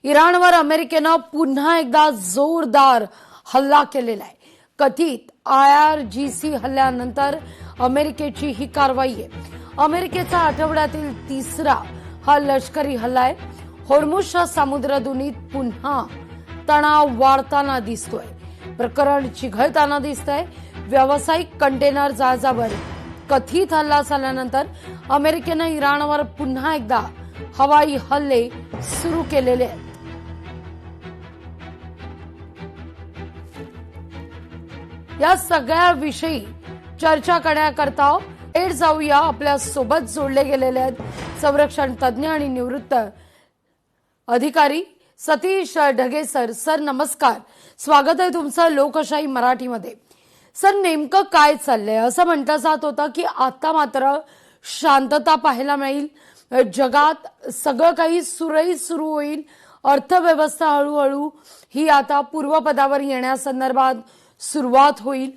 इराणवर अमेरिकेनं पुन्हा एकदा जोरदार हल्ला केलेला आहे। कथित IRGC हल्ल्यानंतर अमेरिकेची ही कारवाई आहे। अमेरिकेचा आठवड्यातील तिसरा हा लष्करी हल्ला आहे। होर्मुझच्या समुद्रधुनीत पुन्हा तणाव वाढताना दिसतोय, प्रकरण चिघळताना दिसतंय। व्यावसायिक कंटेनर जहाजावर कथित हल्ला झाल्यानंतर अमेरिकेनं इराणवर पुन्हा एकदा हवाई हल्ले सुरू केलेले आहेत। या सगळ्या विषयी चर्चा करण्याकरता थेट जाऊया, आपल्या सोबत जोडले गेलेले आहेत संरक्षण तज्ञ आणि निवृत्त अधिकारी सतीश ढगे सर। सर नमस्कार, स्वागत आहे तुमचं लोकशाही मराठीमध्ये। सर नेमकं काय चाललंय? असं म्हटलं जात होतं की आता मात्र शांतता पाहायला मिळेल, जगात सगळं काही सुरळीत सुरू होईल, अर्थव्यवस्था हळूहळू ही आता पूर्वपदावर येण्यासंदर्भात सुरुवात होईल,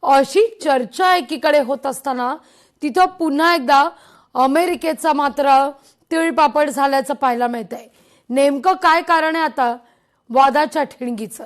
अशी चर्चा एकीकडे होत असताना तिथं पुन्हा एकदा अमेरिकेचा मात्र तिळपापड झाल्याचं पाहायला मिळतंय। नेमकं काय कारण आहे आता वादाच्या ठिणगीचं?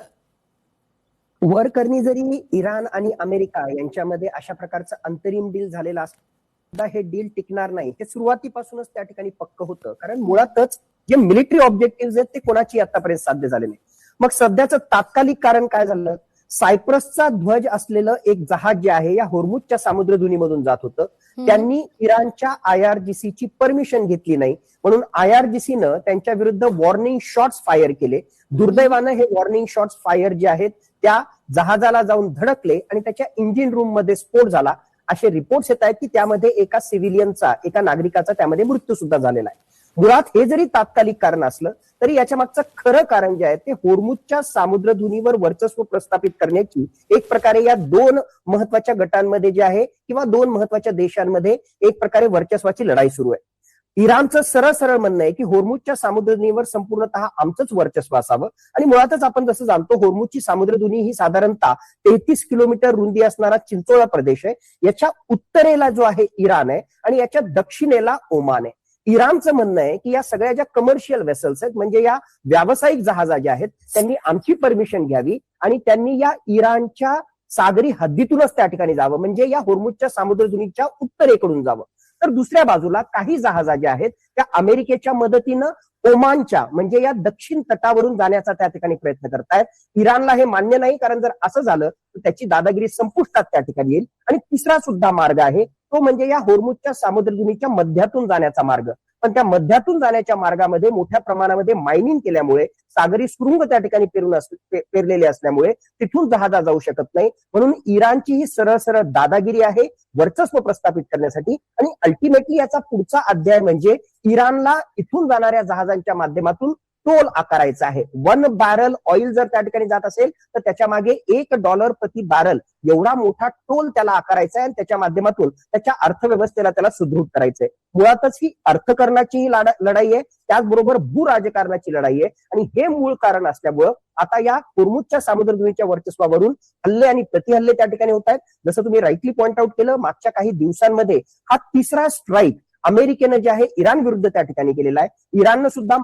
वरकरणी जरी इराण आणि अमेरिका यांच्यामध्ये अशा प्रकारचं अंतरिम डील झालेलं असतं, हे डील टिकणार नाही हे सुरुवातीपासूनच त्या ठिकाणी पक्क होतं। कारण मुळातच जे मिलिटरी ऑब्जेक्टिव्ह आहेत ते कोणाची आतापर्यंत साध्य झाले नाही। मग सध्याचं तात्कालिक कारण काय झालं? सायप्रसचा ध्वज असलेलं एक जहाज जे आहे या होर्मुझच्या समुद्रधुनीमधून जात होतं, त्यांनी इराणच्या IRGC ची परमिशन घेतली नाही, म्हणून IRGC-नं त्यांच्या विरुद्ध वॉर्निंग शॉट्स फायर केले। दुर्दैवानं हे वॉर्निंग शॉट्स फायर जे आहेत त्या जहाजाला जाऊन धडकले आणि त्याच्या इंजिन रूम मध्ये स्फोट झाला, असे रिपोर्ट्स येत आहेत की त्यामध्ये एका सिव्हिलियनचा, एका नागरिकाचा त्यामध्ये मृत्यू सुद्धा झालेला आहे। मुळात हे जरी तात्कालिक कारण असलं तरी याच्या मागचं खरं कारण जे आहे ते होर्मुझच्या समुद्रधुनीवर वर्चस्व प्रस्थापित करण्याची एक प्रकारे या दोन महत्वाच्या गटांमध्ये जे आहे किंवा दोन महत्वाच्या देशांमध्ये एक प्रकारे वर्चस्वाची लढाई सुरू आहे। इराणचं सरळ सरळ म्हणणं आहे की होर्मुझच्या समुद्रधुनीवर संपूर्णतः आमचंच वर्चस्व असावं, आणि मुळातच आपण जसं जाणतो होर्मुझची समुद्रधुनी ही साधारणतः 33 किलोमीटर रुंदी असणारा चिंचोळा प्रदेश आहे। याच्या उत्तरेला जो आहे इराण आहे आणि याच्या दक्षिणेला ओमान आहे। इराणचं म्हणणं आहे की या सगळ्या ज्या कमर्शियल वेसल्स आहेत, म्हणजे या व्यावसायिक जहाजा ज्या आहेत, त्यांनी आमची परमिशन घ्यावी आणि त्यांनी या इराणच्या सागरी हद्दीतूनच त्या ठिकाणी जावं, म्हणजे या होर्मुझच्या समुद्रधुनीच्या उत्तरेकडून जावं। तर दुसऱ्या बाजूला काही जहाजा ज्या आहेत त्या अमेरिकेच्या मदतीनं ओमानच्या म्हणजे या दक्षिण तटावरून जाण्याचा त्या ठिकाणी प्रयत्न करतायत। इराणला हे मान्य नाही, कारण जर असं झालं तर त्याची दादागिरी संपुष्टात त्या ठिकाणी येईल। आणि तिसरा सुद्धा मार्ग आहे तो म्हणजे या होर्मुझच्या समुद्रधुनीच्या मध्यातून जाण्याचा मार्ग, पण त्या मध्यातून जाण्याच्या मार्गामध्ये मोठ्या प्रमाणामध्ये मायनिंग केल्यामुळे सागरी सुरुंग त्या ठिकाणी पेरलेले असल्यामुळे तिथून जहाजा जाऊ शकत नाही, म्हणून इराणची ही सरळ सरळ दादागिरी आहे वर्चस्व प्रस्थापित करण्यासाठी। आणि अल्टिमेटली याचा पुढचा अध्याय म्हणजे इराणला इथून जाणाऱ्या जहाजांच्या माध्यमातून टोल आकारायचा आहे। 1 बॅरल ऑइल जर त्या ठिकाणी जात असेल तर त्याच्या मागे $1 प्रति बॅरल एवढा मोठा टोल त्याला आकारायचा आहे आणि त्याच्या माध्यमातून त्याच्या अर्थव्यवस्थेला त्याला सुदृढ करायचंय। मुळातच ही अर्थकरणाची ही लढाई आहे, त्याचबरोबर भूराजकारणाची लढाई आहे। आणि हे मूळ कारण असल्यामुळं आता या होर्मुझच्या समुद्रधुनीच्या वर्चस्वावरून हल्ले आणि प्रतिहल्ले त्या ठिकाणी होत आहेत। जसं तुम्ही राईटली पॉइंट आउट केलं, मागच्या काही दिवसांमध्ये हा तिसरा स्ट्राईक अमेरिकेनं जे आहे इराण विरुद्ध त्या ठिकाणी केलेला आहे। इराणनं सुद्धा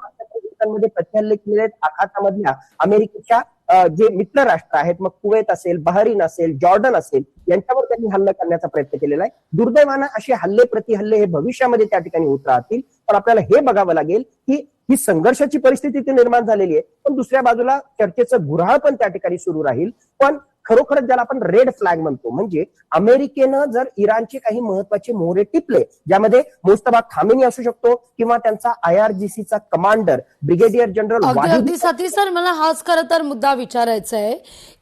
मध्ये प्रतिहल्ले केलेले आहेत आखातामधल्या अमेरिकेच्या जे मित्र राष्ट्र आहेत, मग कुवेत असेल, बहरीन असेल, जॉर्डन असेल, यांच्यावर त्यांनी हल्ला करण्याचा प्रयत्न केलेला आहे। दुर्दैवानं असे हल्ले प्रतिहल्ले हे भविष्यामध्ये त्या ठिकाणी होत राहतील, पण आपल्याला हे बघावं लागेल की ही संघर्षाची परिस्थिती ती निर्माण झालेली आहे, पण दुसऱ्या बाजूला चर्चेचं गुऱ्हाळ पण त्या ठिकाणी सुरू राहील। पण खरोखरच ज्याला आपण रेड फ्लॅग म्हणतो, म्हणजे अमेरिकेनं जर इराणचे काही महत्वाचे मोहरे टिपले, ज्यामध्ये मुस्तफा खामेनी असू शकतो किंवा त्यांचा IRGC-चा कमांडर ब्रिगेडियर जनरल अगदी सतीश सर, मला हाच खरं तर मुद्दा विचारायचा आहे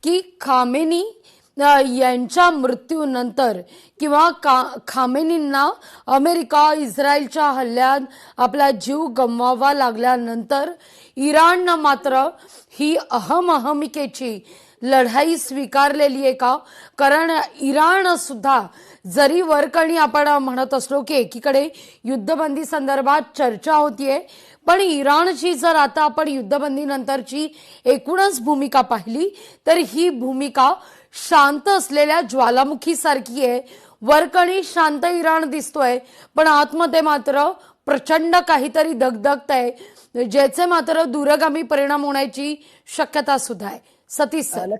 की खामेनी यांच्या मृत्यूनंतर किंवा खामेनींना अमेरिका इस्रायलच्या हल्ल्यात आपला जीव गमवावा लागल्यानंतर इराणनं मात्र ही अहमहिकेची लढाई स्वीकारलेली आहे का? कारण इराण सुद्धा जरी वरकरणी आपण म्हणत असलो की एकीकडे युद्धबंदी संदर्भात चर्चा होतीये, पण इराणची जर आता आपण युद्धबंदी नंतरची एकूणच भूमिका पाहिली तर ही भूमिका शांत असलेल्या ज्वालामुखी सारखी आहे। वरकणी शांत इराण दिसतोय, पण आतमध्ये मात्र प्रचंड काहीतरी दगदगतंय, ज्याचे मात्र दूरगामी परिणाम होण्याची शक्यता सुद्धा आहे. सतीश सर.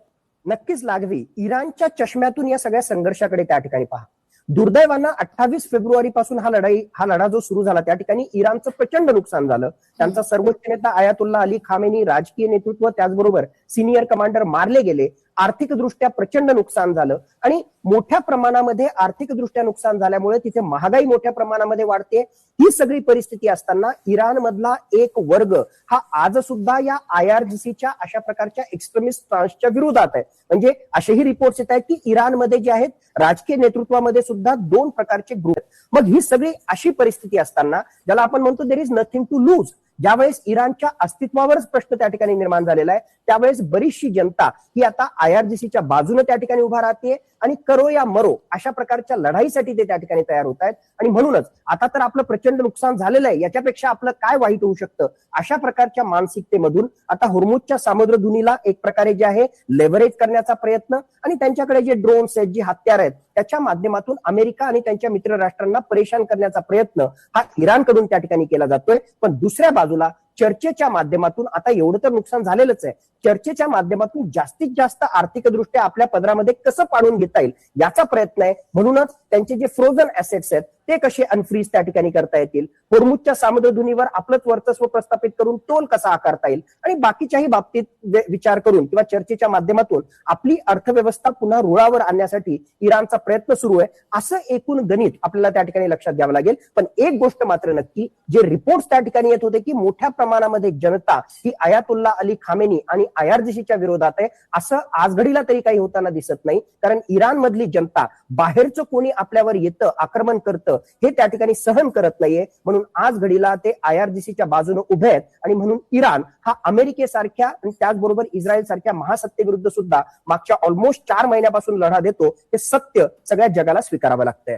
नक्कीच लागवी. इराणच्या चष्म्यातून या सगळ्या संघर्षाकडे त्या ठिकाणी पहा. दुर्दैवानं 28 फेब्रुवारी पासून हा लढा जो सुरू झाला त्या ठिकाणी इराणचं प्रचंड नुकसान झालं. त्यांचा सर्वोच्च नेता आयातुल्ला अली खामेनी, राजकीय नेतृत्व, त्याचबरोबर सिनियर कमांडर मारले गेले. आर्थिकदृष्ट्या प्रचंड नुकसान झालं आणि मोठ्या प्रमाणामध्ये आर्थिकदृष्ट्या नुकसान झाल्यामुळे तिथे महागाई मोठ्या प्रमाणामध्ये वाढते. ही सगळी परिस्थिती असताना इराण मधला एक वर्ग हा आज सुद्धा या IRGCच्या अशा प्रकारच्या एक्स्ट्रीमिस्ट ट्रान्सच्या विरोधात आहे. म्हणजे असेही रिपोर्ट्स येत आहेत की इराणमध्ये जे आहेत राजकीय नेतृत्वामध्ये सुद्धा दोन प्रकारचे ग्रुप आहेत. मग ही सगळी अशी परिस्थिती असताना ज्याला आपण म्हणतो there is nothing to lose, ज्यावेळेस इराणच्या अस्तित्वावरच प्रश्न त्या ठिकाणी निर्माण झालेला आहे, त्यावेळेस बरीचशी जनता ही आता IRGCच्या बाजूने त्या ठिकाणी उभा राहते आणि करो या मरो अशा प्रकारच्या लढाईसाठी ते त्या ठिकाणी तयार होत आहेत. आणि म्हणूनच आता तर आपलं प्रचंड नुकसान झालेलं आहे, याच्यापेक्षा आपलं काय वाईट होऊ शकतं, अशा प्रकारच्या मानसिकतेमधून आता होर्मुझच्या सामुद्रधुनीला एक प्रकारे जे आहे लेव्हरेज करण्याचा प्रयत्न आणि त्यांच्याकडे जे ड्रोन्स आहेत, जी हत्यार आहेत, त्याच्या माध्यमातून अमेरिका आणि त्यांच्या मित्र राष्ट्रांना परेशान करण्याचा प्रयत्न हा इराणकडून त्या ठिकाणी केला जातोय. पण दुसऱ्या बाजूला चर्चेच्या माध्यमातून आता एवढं तर नुकसान झालेलंच आहे, चर्चेच्या माध्यमातून जास्तीत जास्त आर्थिकदृष्ट्या आपल्या पदरामध्ये कसं पाडून घेता येईल याचा प्रयत्न आहे. म्हणूनच त्यांचे जे फ्रोझन ऍसेट्स आहेत ते कसे अनफ्रीज त्या ठिकाणी करता येतील, होर्मुझच्या सामुद्रधुनीवर आपलंच वर्चस्व प्रस्थापित करून टोल कसा आकारता येईल आणि बाकीच्याही बाबतीत विचार करून किंवा चर्चेच्या माध्यमातून आपली अर्थव्यवस्था पुन्हा रुळावर आणण्यासाठी इराणचा प्रयत्न सुरू आहे. असं एकूण गणित आपल्याला त्या ठिकाणी लक्षात घ्यावं लागेल. पण एक गोष्ट मात्र नक्की, जे रिपोर्ट्स त्या ठिकाणी येत होते की मोठ्या प्रमाणामध्ये जनता ही आयातुल्ला अली खामेनी आणि IRGCच्या विरोधात आहे, असं आज घडीला तरी काही होताना दिसत नाही. कारण इराण मधली जनता बाहेरचं कोणी आपल्यावर येतं, आक्रमण करतं, हे त्या ठिकाणी सहन करत नाहीये. म्हणून आज घडीला ते IRGCच्या बाजूने उभे आहेत आणि म्हणून इराण हा अमेरिकेसारख्या आणि त्याचबरोबर इस्रायल सारख्या महासत्तेविरुद्ध सुद्धा मागच्या ऑलमोस्ट 4 महिन्यापासून लढा देतो. हे सत्य सगळ्या जगाला स्वीकारावं लागतंय.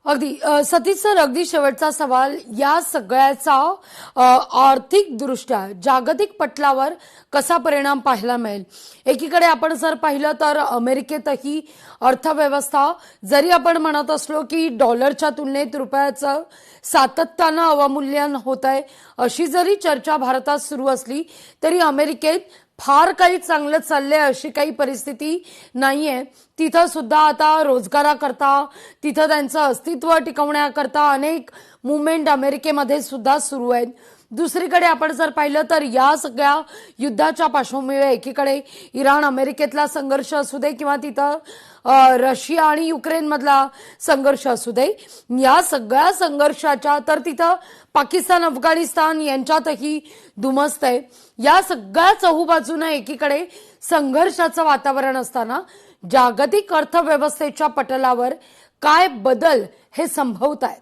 अगदी सतीश सर, अगदी शेवटचा सवाल, या सगळ्याचा आर्थिक दृष्ट्या जागतिक पटलावर कसा परिणाम पाहायला मिळेल? एकीकडे आपण जर पाहिलं तर अमेरिकेतही अर्थव्यवस्था, जरी आपण म्हणत असलो की डॉलरच्या तुलनेत रुपयाचं सातत्यानं अवमूल्यन होत आहे, अशी जरी चर्चा भारतात सुरू असली तरी अमेरिकेत फार काही चांगलं चाललंय अशी काही परिस्थिती नाहीये. तिथं सुद्धा आता रोजगाराकरता, तिथं त्यांचं अस्तित्व टिकवण्याकरता अनेक मुवमेंट अमेरिकेमध्ये सुद्धा सुरू आहेत. दुसरीकडे आपण जर पाहिलं तर या सगळ्या युद्धाच्या पार्श्वभूमीवर एकीकडे इराण अमेरिकेतला संघर्ष असू दे किंवा तिथं रशिया आणि युक्रेन मधला संघर्ष असू दे, या सगळ्या संघर्षाच्या तर तिथं पाकिस्तान अफगाणिस्तान यांच्यातही धुमसतंय. या सगळ्या चहूबाजूने एकीकडे संघर्षाचं वातावरण असताना जागतिक अर्थव्यवस्थेच्या पटलावर काय बदल हे संभवत आहेत?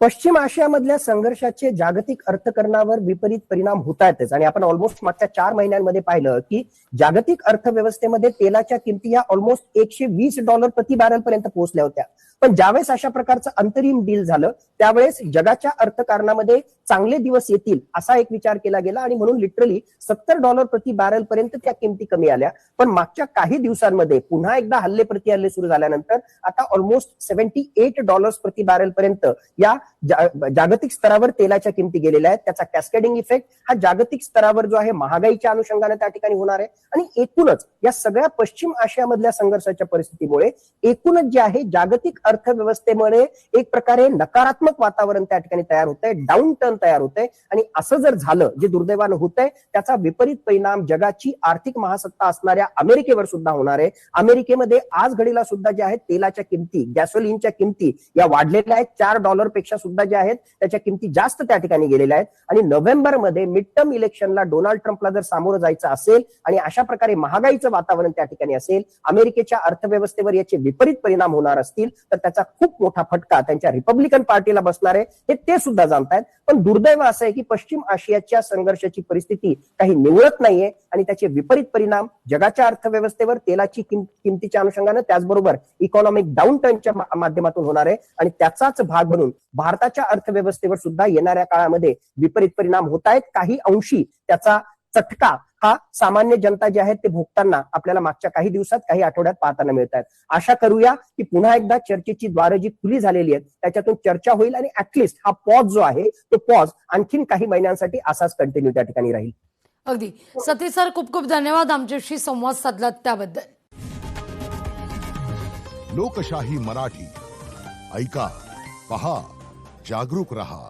पश्चिम आशियामधल्या संघर्षाचे जागतिक अर्थकरणावर विपरीत परिणाम होत आहेतच. आणि आपण ऑलमोस्ट मागच्या 4 महिन्यांमध्ये पाहिलं की जागतिक अर्थव्यवस्थेमध्ये तेलाच्या किमती या ऑलमोस्ट $120 प्रति बॅरल पर्यंत पोहोचल्या होत्या. पण ज्यावेळेस अशा प्रकारचं अंतरिम डील झालं त्यावेळेस जगाच्या अर्थकारणामध्ये चांगले दिवस येतील असा एक विचार केला गेला आणि म्हणून लिटरली $70 प्रति बॅरल पर्यंत त्या किमती कमी आल्या. पण मागच्या काही दिवसांमध्ये पुन्हा एकदा हल्ले प्रतिहल्ले सुरू झाल्यानंतर आता ऑलमोस्ट $78 प्रति बॅरल पर्यंत या जागतिक स्तरावर तेलाच्या किमती गेलेल्या आहेत. त्याचा कॅस्केडिंग इफेक्ट हा जागतिक स्तरावर जो आहे महागाईच्या अनुषंगाने त्या ठिकाणी होणार आहे. आणि एकूणच या सगळ्या पश्चिम आशियामधल्या संघर्षाच्या परिस्थितीमुळे एकूणच जे आहे जागतिक अर्थव्यवस्थेमध्ये एक प्रकारे नकारात्मक वातावरण त्या ठिकाणी तयार होत आहे, डाऊन टर्न तयार होत आहे. आणि असं जर झालं, जे दुर्दैवानं होत आहे, त्याचा विपरीत परिणाम जगाची आर्थिक महासत्ता असणाऱ्या अमेरिकेवर सुद्धा होणार आहे. अमेरिकेमध्ये आज घडीला सुद्धा जे आहेत तेलाच्या किमती, गॅसोलिनच्या किमती या वाढलेल्या आहेत. $4 पेक्षा सुद्धा जे आहेत त्याच्या किमती जास्त त्या ठिकाणी गेलेल्या आहेत. आणि नोव्हेंबरमध्ये मिड टर्म इलेक्शनला डोनाल्ड ट्रम्पला जर सामोरं जायचं असेल आणि अशा प्रकारे महागाईचं वातावरण त्या ठिकाणी असेल, अमेरिकेच्या अर्थव्यवस्थेवर याचे विपरीत परिणाम होणार असतील तर त्याचा खूप मोठा फटका त्यांच्या रिपब्लिकन पार्टीला बसणार आहे, हे ते सुद्धा जाणतायत. पण दुर्दैव असं आहे की पश्चिम आशियाच्या संघर्षाची परिस्थिती काही निवळत नाहीये आणि त्याचे विपरीत परिणाम जगाच्या अर्थव्यवस्थेवर तेलाची किमतीच्या अनुषंगाने त्याचबरोबर इकॉनॉमिक डाऊन टर्नच्या माध्यमातून होणार आहे. आणि त्याचाच भाग म्हणून भारताच्या अर्थव्यवस्थेवर सुद्धा येणाऱ्या काळामध्ये विपरीत परिणाम होत आहेत. काही अंशी त्याचा चटका हा सामान्य जनता जे आहेत ते भोगताना आपल्याला मागच्या काही दिवसात काही आठवड्यात पाहताना मिळत आहेत. आशा करूया की पुन्हा एकदा चर्चेची द्वारं जी खुली झालेली आहेत त्याच्यातून चर्चा होईल आणि ऍटलिस्ट हा पॉज जो आहे तो पॉज आणखीन काही महिन्यांसाठी असाच कंटिन्यू त्या ठिकाणी राहील. अगदी सतीश सर, खूप खूप धन्यवाद आमच्याशी संवाद साधलात त्याबद्दल. लोकशाही मराठी ऐका, पहा, जागरूक रहा.